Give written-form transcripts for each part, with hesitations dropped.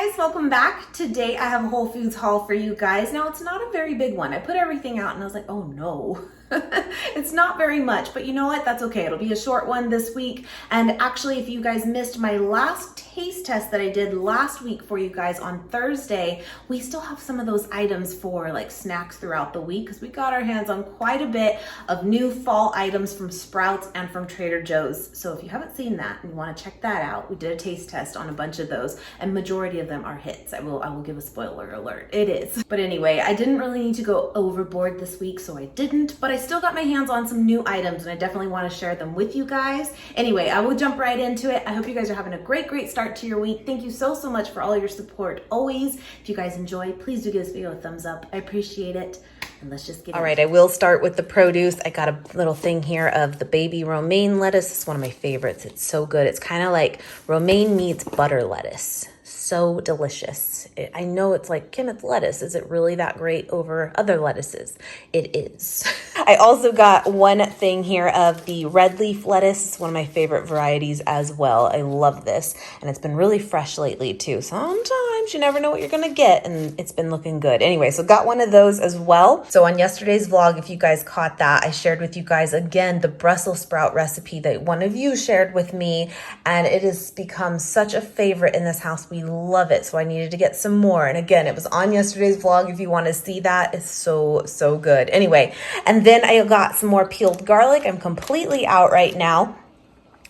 guys, welcome back. Today I have a Whole Foods haul for you guys. Now it's not a very big one. I put everything out and I was like, oh no. It's not very much, but you know what? That's okay. It'll be a short one this week. And actually, if you guys missed my last taste test that I did last week for you guys on Thursday, we still have some of those items for like snacks throughout the week because we got our hands on quite a bit of new fall items from Sprouts and from Trader Joe's. So if you haven't seen that and you want to check that out, we did a taste test on a bunch of those and majority of them are hits. I will give a spoiler alert. It is. But anyway, I didn't really need to go overboard this week, so I didn't, but I still got my hands on some new items and I definitely want to share them with you guys. Anyway, I will jump right into it. I hope you guys are having a great start to your week. Thank you so much for all your support always. If you guys enjoy, please do give this video a thumbs up. I appreciate it. And let's just get all right, I will start with the produce. I got a little thing here of the baby romaine lettuce. It's one of my favorites. It's so good. It's kind of like romaine meets butter lettuce. So delicious. I know it's like, Kim, it's lettuce. Is it really that great over other lettuces? It is. I also got one thing here of the red leaf lettuce. It's one of my favorite varieties as well. I love this. And it's been really fresh lately too. Sometimes you never know what you're going to get and it's been looking good. Anyway, so got one of those as well. So on yesterday's vlog, if you guys caught that, I shared with you guys again the Brussels sprout recipe that one of you shared with me. And it has become such a favorite in this house. We love it. So I needed to get some more. And again, it was on yesterday's vlog. If you want to see that, it's so good. Anyway, and then I got some more peeled garlic. I'm completely out right now.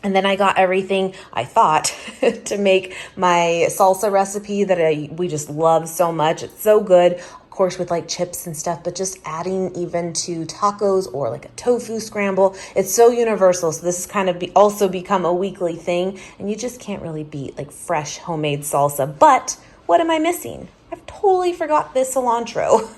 And then I got everything I thought to make my salsa recipe that we just love so much. It's so good. Of course, with like chips and stuff, but just adding even to tacos or like a tofu scramble. It's so universal. So this has kind of also become a weekly thing and you just can't really beat like fresh homemade salsa. But what am I missing? I've totally forgot this cilantro.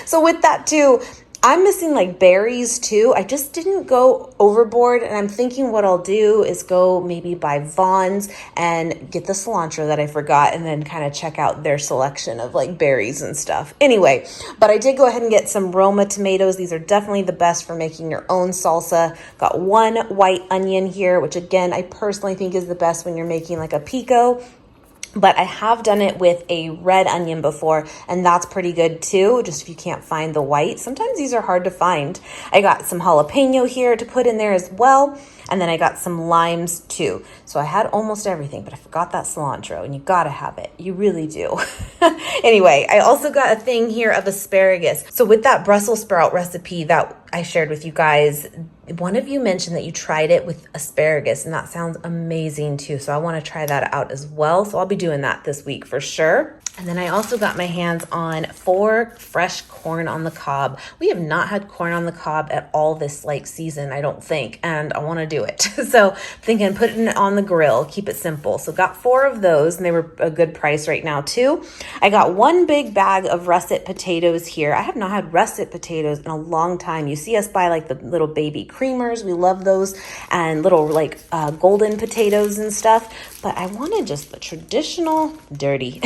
So with that too, I'm missing like berries too. I just didn't go overboard and I'm thinking what I'll do is go maybe buy Vaughn's and get the cilantro that I forgot and then kind of check out their selection of like berries and stuff. Anyway, but I did go ahead and get some Roma tomatoes. These are definitely the best for making your own salsa. Got one white onion here, which again, I personally think is the best when you're making like a pico. But I have done it with a red onion before, and that's pretty good too, just if you can't find the white. Sometimes these are hard to find. I got some jalapeno here to put in there as well, and then I got some limes too. So I had almost everything, but I forgot that cilantro, and you gotta have it. You really do. Anyway, I also got a thing here of asparagus. So with that Brussels sprout recipe that I shared with you guys, one of you mentioned that you tried it with asparagus and that sounds amazing too. So I want to try that out as well. So I'll be doing that this week for sure. And then I also got my hands on 4 fresh corn on the cob. We have not had corn on the cob at all this like season, I don't think, and I want to do it. So thinking putting it on the grill, keep it simple. So got 4 of those and they were a good price right now too. I got 1 big bag of russet potatoes here. I have not had russet potatoes in a long time. You see us buy like the little baby creamers. We love those and little like golden potatoes and stuff. But I wanted just the traditional dirty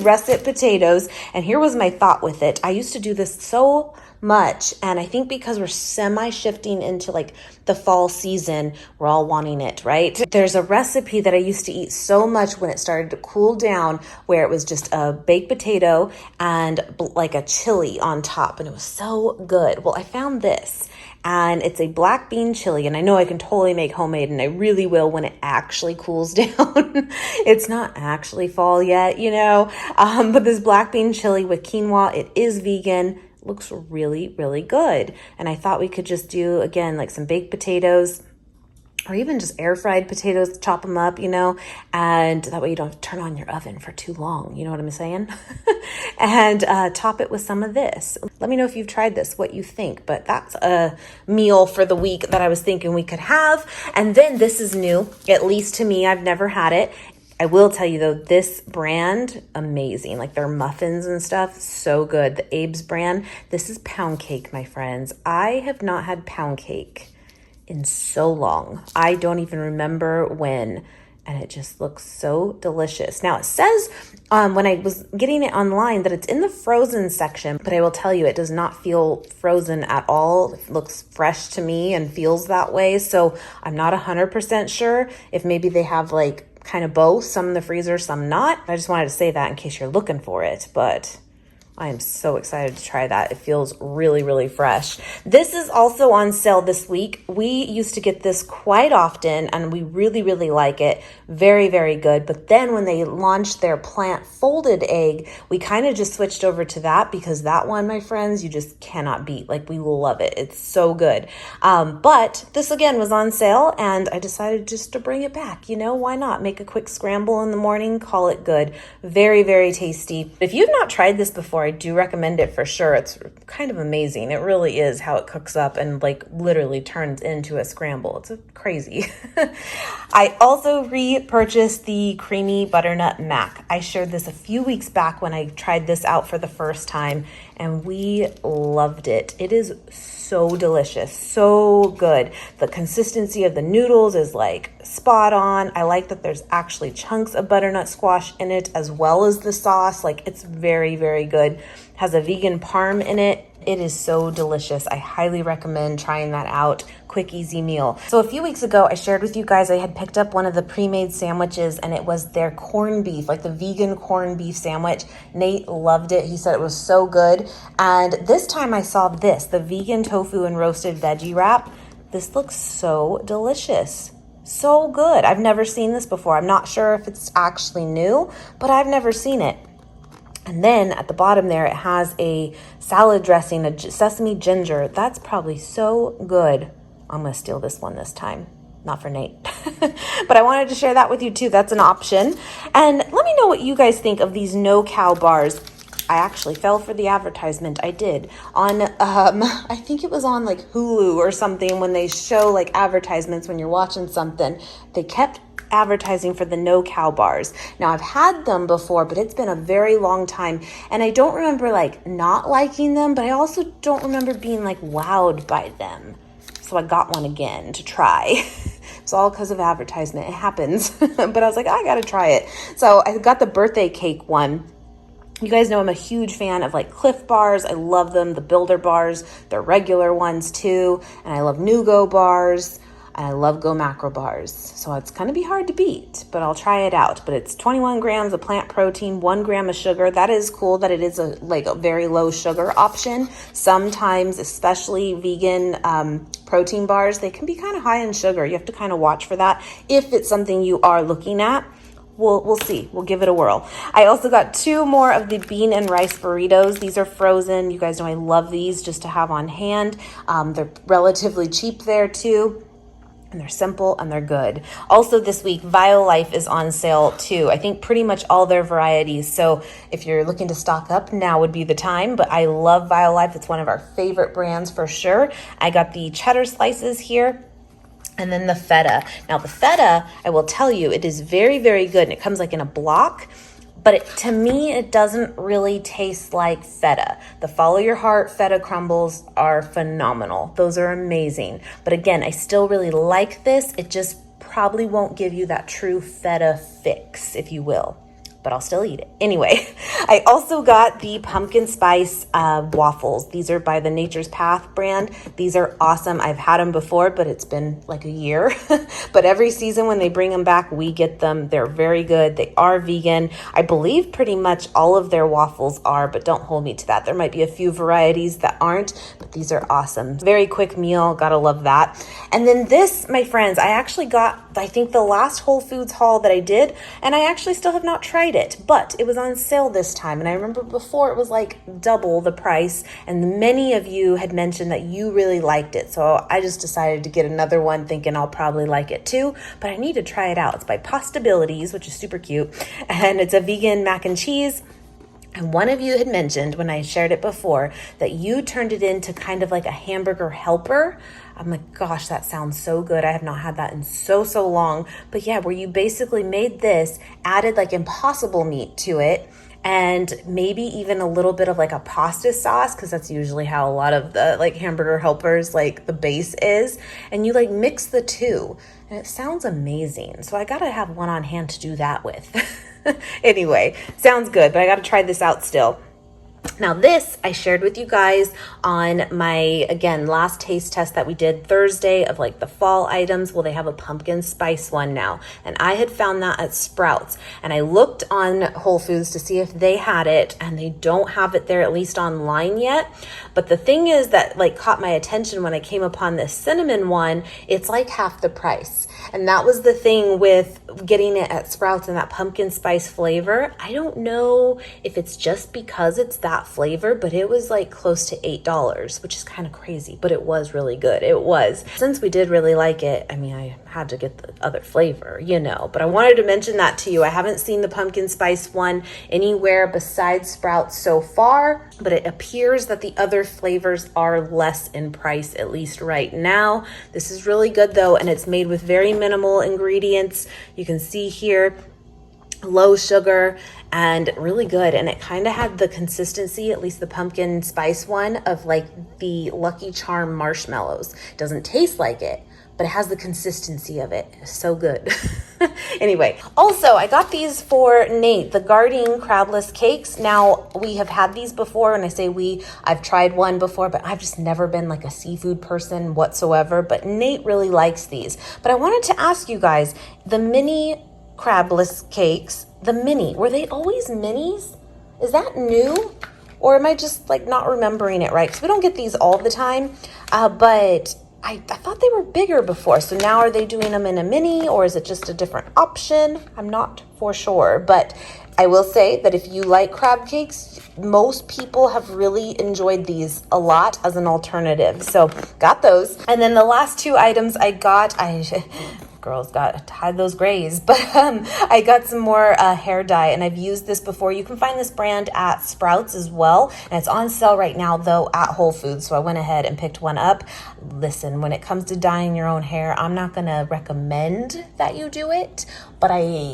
russet potatoes. And here was my thought with it. I used to do this so much. And I think because we're semi-shifting into like the fall season, we're all wanting it, right? There's a recipe that I used to eat so much when it started to cool down where it was just a baked potato and like a chili on top. And it was so good. Well, I found this. And it's a black bean chili. And I know I can totally make homemade and I really will when it actually cools down. It's not actually fall yet, you know. But this black bean chili with quinoa, it is vegan. Looks really good. And I thought we could just do, again, like some baked potatoes or even just air fried potatoes, chop them up, you know, and that way you don't have to turn on your oven for too long. You know what I'm saying? And top it with some of this. Let me know if you've tried this, what you think, but that's a meal for the week that I was thinking we could have. And then this is new, at least to me. I've never had it. I will tell you though, this brand, amazing. Like their muffins and stuff, so good. The Abe's brand. This is pound cake, my friends. I have not had pound cake in so long. I don't even remember when, and it just looks so delicious. Now it says when I was getting it online that it's in the frozen section, but I will tell you it does not feel frozen at all. It looks fresh to me and feels that way. So I'm not 100% sure if maybe they have like kind of both, some in the freezer, some not. I just wanted to say that in case you're looking for it, but I am so excited to try that. It feels really, really fresh. This is also on sale this week. We used to get this quite often and we really, really like it. Very, very good. But then when they launched their plant folded egg, we kind of just switched over to that because that one, my friends, you just cannot beat. Like, we love it. It's so good. But this again was on sale and I decided just to bring it back. You know, why not? Make a quick scramble in the morning, call it good. Very, very tasty. If you've not tried this before, I do recommend it for sure. It's kind of amazing. It really is how it cooks up and like literally turns into a scramble. It's crazy. I also repurchased the creamy butternut mac. I shared this a few weeks back when I tried this out for the first time and we loved it. It is so delicious, so good. The consistency of the noodles is like spot on. I like that there's actually chunks of butternut squash in it as well as the sauce. Like, it's very, very good. Has a vegan parm in it. It is so delicious. I highly recommend trying that out. Quick, easy meal. So a few weeks ago, I shared with you guys I had picked up one of the pre-made sandwiches and it was their corned beef, like the vegan corned beef sandwich. Nate loved it. He said it was so good. And this time I saw this, the vegan tofu and roasted veggie wrap. This looks so delicious. So good. I've never seen this before. I'm not sure if it's actually new, but I've never seen it. And then at the bottom there, it has a salad dressing, a sesame ginger. That's probably so good. I'm going to steal this one this time. Not for Nate. But I wanted to share that with you too. That's an option. And let me know what you guys think of these no-cow bars. I actually fell for the advertisement. I did. On, I think it was on like Hulu or something when they show like advertisements when you're watching something. They kept advertising for the no-cow bars. Now, I've had them before, but it's been a very long time. And I don't remember like not liking them, but I also don't remember being like wowed by them. So I got one again to try. It's all because of advertisement. It happens. But I was like, I got to try it. So I got the birthday cake one. You guys know I'm a huge fan of like Cliff bars. I love them. The Builder bars, they're regular ones too. And I love Nugo bars. And I love Go Macro bars. So it's going to be hard to beat, but I'll try it out. But it's 21 grams of plant protein, 1 gram of sugar. That is cool that it is a very low sugar option. Sometimes, especially vegan protein bars, they can be kind of high in sugar. You have to kind of watch for that if it's something you are looking at. We'll see. We'll give it a whirl. I also got 2 more of the bean and rice burritos. These are frozen. You guys know I love these just to have on hand. They're relatively cheap there too. And they're simple and they're good. Also this week, Violife is on sale too. I think pretty much all their varieties. So if you're looking to stock up, now would be the time. But I love Violife. It's one of our favorite brands for sure. I got the cheddar slices here. And then the feta. Now the feta, I will tell you, it is very, very good. And it comes like in a block. But to me, it doesn't really taste like feta. The Follow Your Heart feta crumbles are phenomenal. Those are amazing. But again, I still really like this. It just probably won't give you that true feta fix, if you will. But I'll still eat it. Anyway, I also got the pumpkin spice waffles. These are by the Nature's Path brand. These are awesome. I've had them before, but it's been like a year. But every season when they bring them back, we get them. They're very good. They are vegan. I believe pretty much all of their waffles are, but don't hold me to that. There might be a few varieties that aren't, but these are awesome. Very quick meal. Gotta love that. And then this, my friends, I actually got, I think, the last Whole Foods haul that I did, and I actually still have not tried it, but it was on sale this time. And I remember before it was like double the price, and many of you had mentioned that you really liked it. So I just decided to get another one thinking I'll probably like it too, but I need to try it out. It's by Postabilities, which is super cute. And it's a vegan mac and cheese. And one of you had mentioned when I shared it before that you turned it into kind of like a hamburger helper. I'm like, gosh, that sounds so good. I have not had that in so long. But yeah, where you basically made this, added like Impossible meat to it, and maybe even a little bit of like a pasta sauce, because that's usually how a lot of the like hamburger helpers, like the base is. And you like mix the two, and it sounds amazing. So I gotta have one on hand to do that with. Anyway, sounds good, but I got to try this out still. Now this I shared with you guys on my, again, last taste test that we did Thursday of like the fall items. Well, they have a pumpkin spice one now, and I had found that at Sprouts, and I looked on Whole Foods to see if they had it, and they don't have it there, at least online yet. But the thing is that like caught my attention when I came upon this cinnamon one, it's like half the price. And that was the thing with getting it at Sprouts and that pumpkin spice flavor. I don't know if it's just because it's that flavor, but it was like close to $8, which is kind of crazy, but it was really good. It was. Since we did really like it, I mean, I had to get the other flavor, you know, but I wanted to mention that to you. I haven't seen the pumpkin spice one anywhere besides Sprouts so far, but it appears that the other flavors are less in price, at least right now. This is really good though, and it's made with very minimal ingredients. You can see here, low sugar and really good. And it kind of had the consistency, at least the pumpkin spice one, of like the Lucky Charm marshmallows. Doesn't taste like it, but it has the consistency of it. It's so good. Anyway, also I got these for Nate, the Gardein crabless cakes. Now we have had these before, and I say I've tried one before, but I've just never been like a seafood person whatsoever, but Nate really likes these. But I wanted to ask you guys, the mini crabless cakes, were they always minis? Is that new? Or am I just like not remembering it right? Because we don't get these all the time, but I thought they were bigger before. So now are they doing them in a mini, or is it just a different option? I'm not for sure, but I will say that if you like crab cakes, most people have really enjoyed these a lot as an alternative. So got those. And then the last two items I got, girls got to hide those grays, but I got some more hair dye, and I've used this before. You can find this brand at Sprouts as well, and it's on sale right now though at Whole Foods, so I went ahead and picked one up. Listen, when it comes to dyeing your own hair, I'm not gonna recommend that you do it, but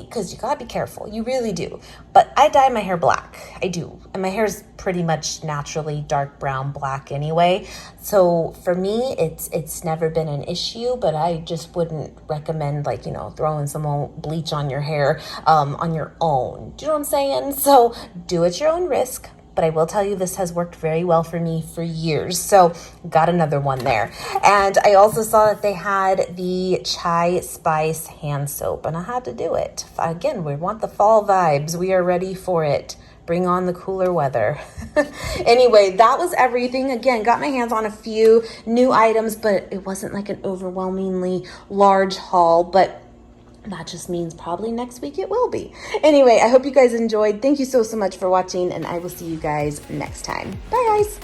because you gotta be careful, you really do. But I dye my hair black, I do, and my hair's pretty much naturally dark brown black anyway, so for me it's never been an issue, but I just wouldn't recommend, like, you know, throwing some bleach on your hair on your own. Do you know what I'm saying? So do it your own risk. But I will tell you, this has worked very well for me for years. So got another one there. And I also saw that they had the chai spice hand soap, and I had to do it. Again, we want the fall vibes. We are ready for it. Bring on the cooler weather. Anyway, that was everything. Again, got my hands on a few new items, but it wasn't like an overwhelmingly large haul, but that just means probably next week it will be. Anyway, I hope you guys enjoyed. Thank you so much for watching, and I will see you guys next time. Bye, guys.